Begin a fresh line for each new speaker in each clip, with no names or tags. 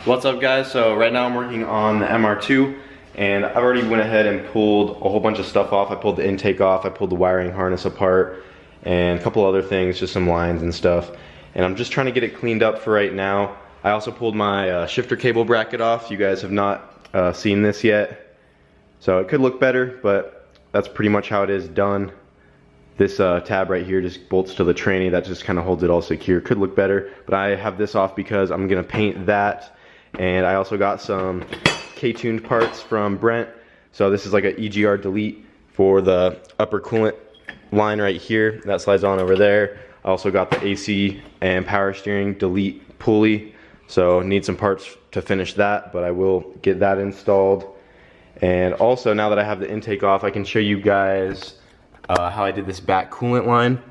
What's up guys? So right now I'm working on the MR2 and I've already went ahead and pulled a whole bunch of stuff off. I pulled the intake off, I pulled the wiring harness apart and a couple other things, just some lines and stuff. And I'm just trying to get it cleaned up for right now. I also pulled my shifter cable bracket off. You guys have not seen this yet. So it could look better, but that's pretty much how it is done. This tab right here just bolts to the tranny. That just kind of holds it all secure. Could look better, but I have this off because I'm gonna paint that. And I also got some K-tuned parts from Brent. So this is like an EGR delete for the upper coolant line right here. That slides on over there. I also got the AC and power steering delete pulley. So need some parts to finish that, but I will get that installed. And also now that I have the intake off, I can show you guys how I did this back coolant line.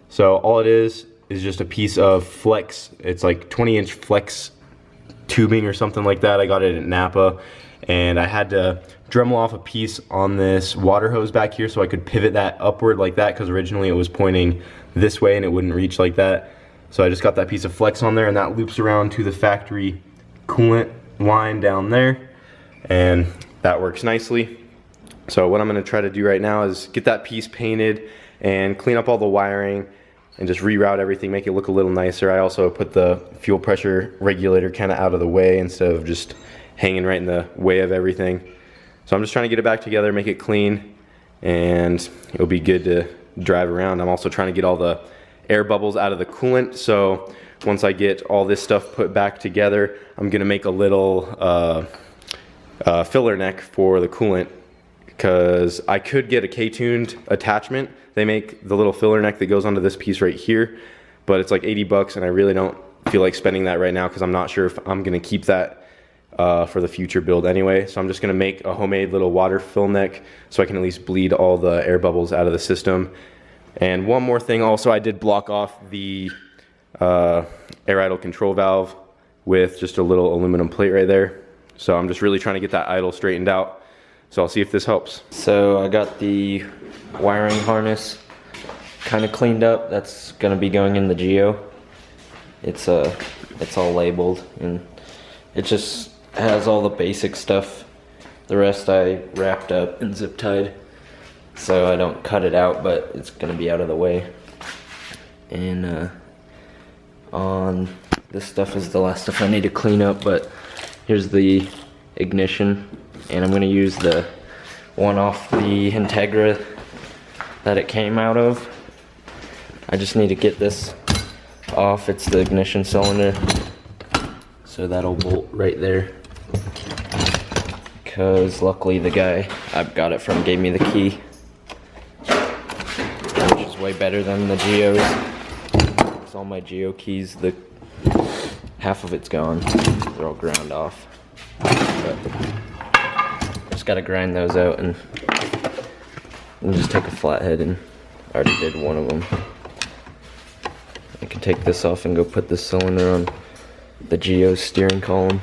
So all it is just a piece of flex. It's like 20-inch flex tubing or something like that. I got it at Napa, and I had to Dremel off a piece on this water hose back here so I could pivot that upward like that, because originally it was pointing this way and it wouldn't reach like that. So I just got that piece of flex on there, and that loops around to the factory coolant line down there, and that works nicely. So what I'm going to try to do right now is get that piece painted and clean up all the wiring and just reroute everything, make it look a little nicer. I also put the fuel pressure regulator kind of out of the way instead of just hanging right in the way of everything. So I'm just trying to get it back together, make it clean, and it'll be good to drive around. I'm also trying to get all the air bubbles out of the coolant. So once I get all this stuff put back together, I'm gonna make a little filler neck for the coolant, because I could get a K-tuned attachment. They make the little filler neck that goes onto this piece right here, but it's like 80 bucks and I really don't feel like spending that right now because I'm not sure if I'm gonna keep that for the future build anyway. So I'm just gonna make a homemade little water fill neck so I can at least bleed all the air bubbles out of the system. And one more thing also, I did block off the air idle control valve with just a little aluminum plate right there. So I'm just really trying to get that idle straightened out. So I'll see if this helps.
So I got the wiring harness kind of cleaned up. That's gonna be going in the Geo. It's all labeled, and it just has all the basic stuff. The rest I wrapped up and zip tied so I don't cut it out, but it's gonna be out of the way. And on this stuff is the last stuff I need to clean up, but here's the ignition, and I'm gonna use the one off the Integra that it came out of. I just need to get this off. It's the ignition cylinder, so that'll bolt right there, because luckily the guy I got it from gave me the key, which is way better than the Geos. It's all my Geo keys, the half of it's gone, they're all ground off, but just gotta grind those out and just take a flathead, and I already did one of them. I can take this off and go put this cylinder on the Geo steering column.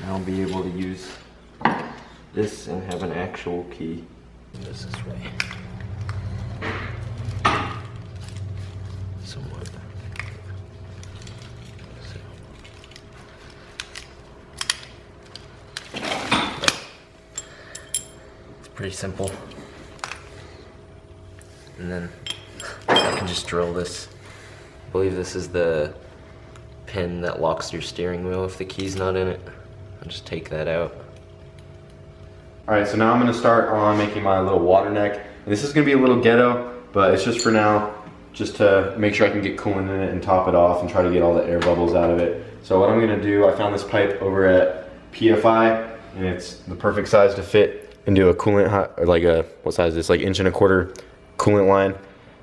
I'll be able to use this and have an actual key. This way. Somewhat. It's pretty simple. And then I can just drill this. I believe this is the pin that locks your steering wheel if the key's not in it. I'll just take that out.
Alright, so now I'm going to start on making my little water neck. And this is going to be a little ghetto, but it's just for now, just to make sure I can get coolant in it and top it off and try to get all the air bubbles out of it. So what I'm going to do, I found this pipe over at PFI, and it's the perfect size to fit into a coolant, or like a, what size is this, like 1.25 inch coolant line.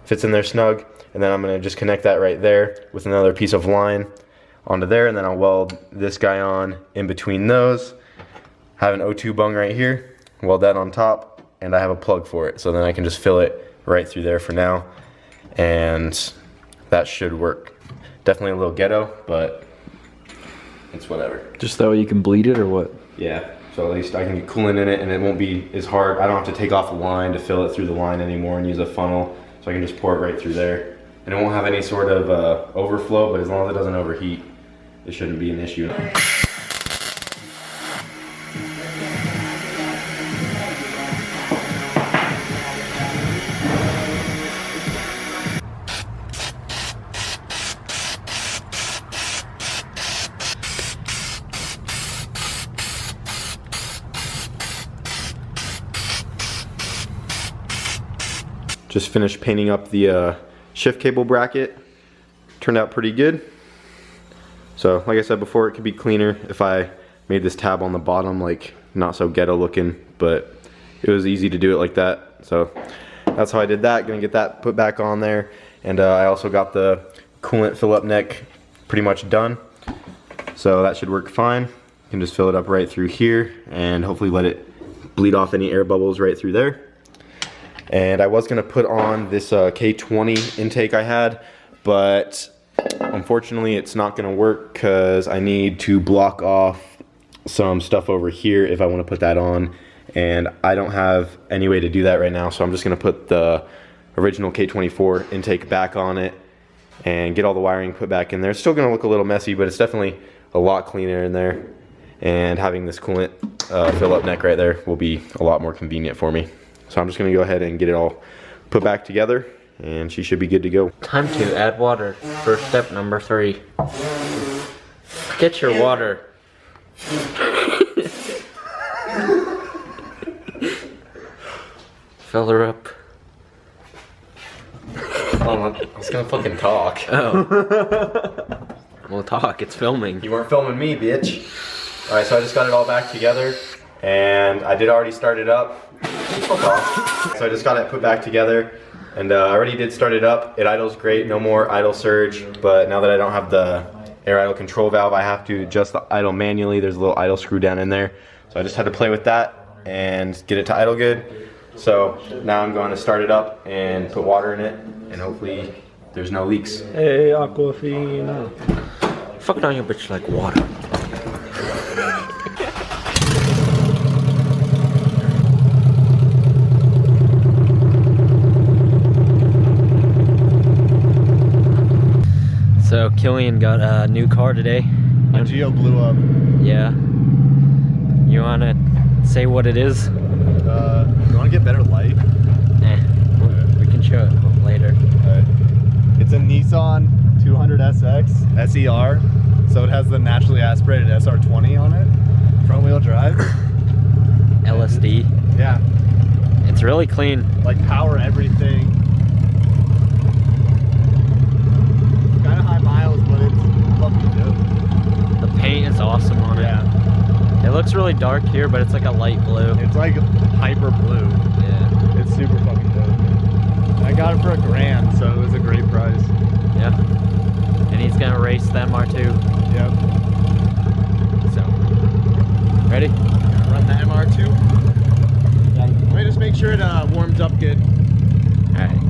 Fits in there snug, and then I'm going to just connect that right there with another piece of line onto there, and then I'll weld this guy on in between those. Have an O2 bung right here, weld that on top, and I have a plug for it, so then I can just fill it right through there for now, and that should work. Definitely a little ghetto, but it's whatever.
Just that way you can bleed it or what?
Yeah, so at least I can get coolant in it and it won't be as hard. I don't have to take off a line to fill it through the line anymore and use a funnel. So I can just pour it right through there. And it won't have any sort of overflow, but as long as it doesn't overheat, it shouldn't be an issue. Just finished painting up the shift cable bracket. Turned out pretty good. So like I said before, it could be cleaner if I made this tab on the bottom like not so ghetto looking, but it was easy to do it like that. So that's how I did that. Gonna get that put back on there. And I also got the coolant fill up neck pretty much done. So that should work fine. You can just fill it up right through here and hopefully let it bleed off any air bubbles right through there. And I was gonna put on this K20 intake I had, but unfortunately it's not gonna work because I need to block off some stuff over here if I wanna put that on. And I don't have any way to do that right now, so I'm just gonna put the original K24 intake back on it and get all the wiring put back in there. It's still gonna look a little messy, but it's definitely a lot cleaner in there. And having this coolant fill up neck right there will be a lot more convenient for me. So I'm just gonna go ahead and get it all put back together and she should be good to go.
Time to add water for step number 3. Get your water. Fill her up.
I was gonna fucking talk.
Oh. We'll talk, it's filming.
You weren't filming me, bitch. Alright, so I just got it all back together and I did already start it up. So I just got it put back together and I already did start it up. It idles great, no more idle surge, but now that I don't have the air idle control valve, I have to adjust the idle manually. There's a little idle screw down in there. So I just had to play with that and get it to idle good. So now I'm going to start it up and put water in it and hopefully there's no leaks.
Hey, Aquafina.
Fuck down your bitch like water. So Killian got a new car today.
My Geo blew up.
Yeah. You wanna say what it is?
You wanna get better light?
We can show it later.
It's a Nissan 200SX SER, so it has the naturally aspirated SR20 on it, front wheel drive.
LSD.
Yeah.
It's really clean.
Like power everything. Kind of high miles, but it's fucking dope.
The paint is awesome on it.
Yeah.
It looks really dark here, but it's like a light blue.
It's like hyper blue.
Yeah.
It's super fucking dope. I got it for $1,000, so it was a great price.
Yeah. And he's gonna race the MR2.
Yep.
So, ready?
Run the MR2.
Yeah.
Let me just make sure it warms up good.
All right.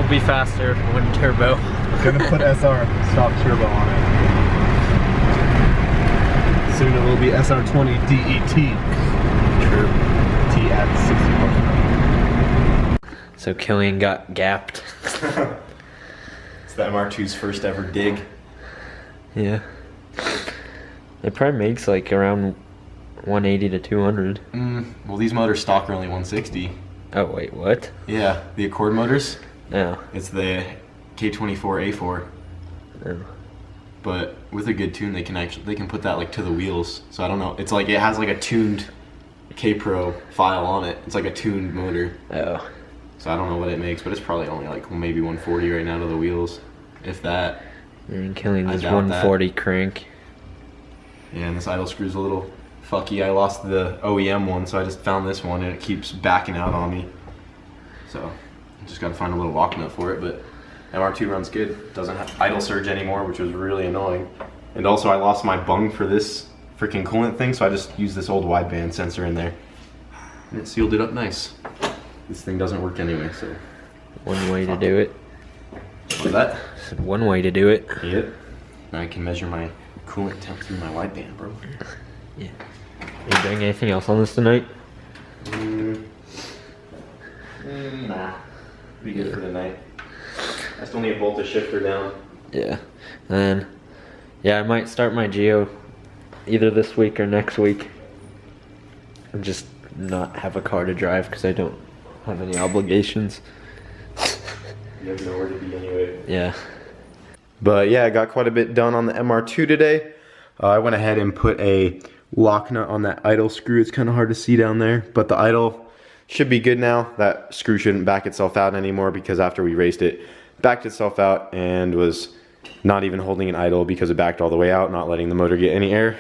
Be faster when turbo.
Gonna put SR stock turbo on it. Soon it will be SR20 DET.
True.
T at 60 horsepower.
So Killian got gapped.
It's the MR2's first ever dig.
Yeah. It probably makes like around 180 to 200.
Well, these motors stock are only 160.
Oh wait, what?
Yeah, the Accord motors.
No.
It's the K24A4.
Oh.
But with a good tune, they can put that like to the wheels. So I don't know. It's like it has like a tuned K-Pro file on it. It's like a tuned motor.
Oh.
So I don't know what it makes, but it's probably only like maybe 140 right now to the wheels, if that.
And Killian
I
this
doubt
140 crank.
Yeah, and this idle screw's a little fucky. I lost the OEM one, so I just found this one, and it keeps backing out on me. So I just got to find a little lock nut for it, but MR2 runs good. Doesn't have idle surge anymore, which was really annoying. And also I lost my bung for this freaking coolant thing, so I just used this old wideband sensor in there. And it sealed it up nice. This thing doesn't work anyway, so.
One way to do it.
What's that?
One way to do it.
Yep. Now I can measure my coolant temp through my wideband, bro.
Yeah. Are you doing anything else on this tonight?
Nah. Pretty good for tonight. I still need to bolt the shifter down.
Yeah. And yeah, I might start my Geo either this week or next week. And just not have a car to drive because I don't have any obligations.
You have nowhere to be anyway.
Yeah.
But yeah, I got quite a bit done on the MR2 today. I went ahead and put a lock nut on that idle screw. It's kind of hard to see down there, but the idle should be good now. That screw shouldn't back itself out anymore because after we raced it, backed itself out and was not even holding an idle because it backed all the way out, not letting the motor get any air.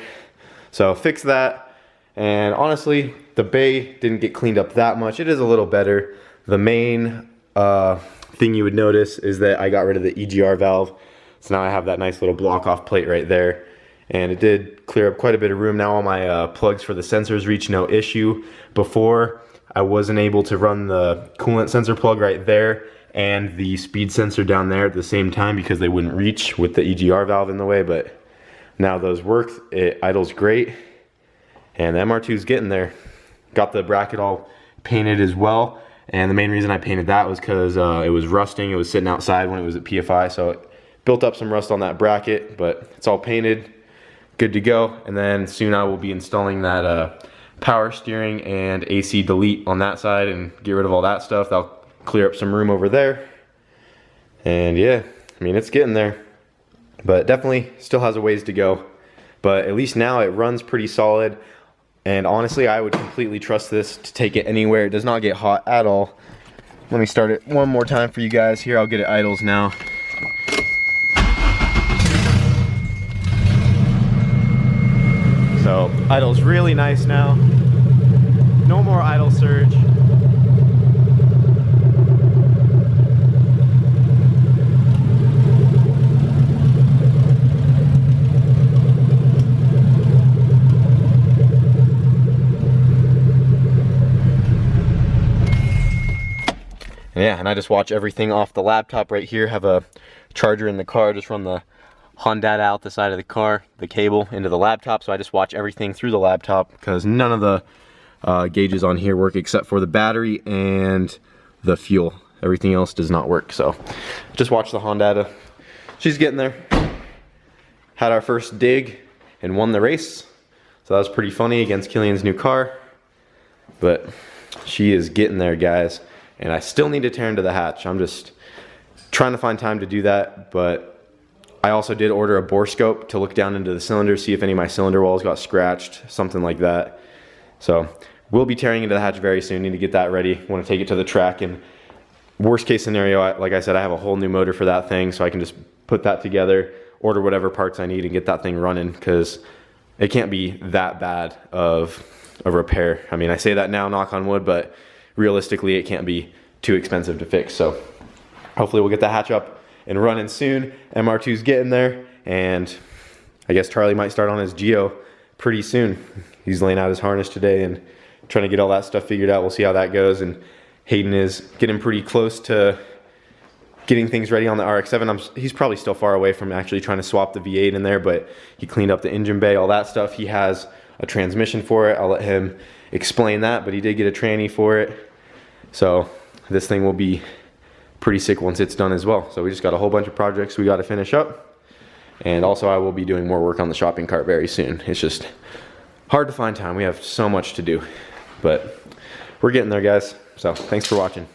So fixed that, and honestly, the bay didn't get cleaned up that much. It is a little better. The main thing you would notice is that I got rid of the EGR valve. So now I have that nice little block off plate right there. And it did clear up quite a bit of room. Now all my plugs for the sensors reach no issue. Before, I wasn't able to run the coolant sensor plug right there and the speed sensor down there at the same time because they wouldn't reach with the EGR valve in the way, but now those work. It idles great. And the MR2 is getting there. Got the bracket all painted as well. And the main reason I painted that was because it was rusting. It was sitting outside when it was at PFI, so it built up some rust on that bracket, but it's all painted, good to go. And then soon I will be installing that power steering and AC delete on that side and get rid of all that stuff. That'll clear up some room over there. And yeah, I mean, it's getting there, but definitely still has a ways to go. But at least now it runs pretty solid. And honestly, I would completely trust this to take it anywhere. It does not get hot at all. Let me start it one more time for you guys. Here, I'll get it idles now. So, idle's really nice now. No more idle surge. Yeah, and I just watch everything off the laptop right here. Have a charger in the car, just run the Honda out the side of the car, the cable into the laptop. So I just watch everything through the laptop because none of the gauges on here work except for the battery and the fuel. Everything else does not work. So just watch the Honda. She's getting there. Had our first dig and won the race. So that was pretty funny against Killian's new car. But she is getting there, guys. And I still need to tear into the hatch. I'm just trying to find time to do that, but I also did order a bore scope to look down into the cylinder, see if any of my cylinder walls got scratched, something like that. So we'll be tearing into the hatch very soon. Need to get that ready. Want to take it to the track, and worst case scenario, like I said, I have a whole new motor for that thing, so I can just put that together, order whatever parts I need, and get that thing running, because it can't be that bad of a repair. I mean, I say that now, knock on wood, but realistically, it can't be too expensive to fix. So hopefully we'll get the hatch up and running soon. MR2's getting there, and I guess Charlie might start on his Geo pretty soon. He's laying out his harness today and trying to get all that stuff figured out. We'll see how that goes. And Hayden is getting pretty close to getting things ready on the RX-7. He's probably still far away from actually trying to swap the V8 in there, but he cleaned up the engine bay, all that stuff. He has a transmission for it. I'll let him explain that, but he did get a tranny for it. So this thing will be pretty sick once it's done as well. So we just got a whole bunch of projects we got to finish up. And also I will be doing more work on the shopping cart very soon. It's just hard to find time. We have so much to do, but we're getting there, guys. So thanks for watching.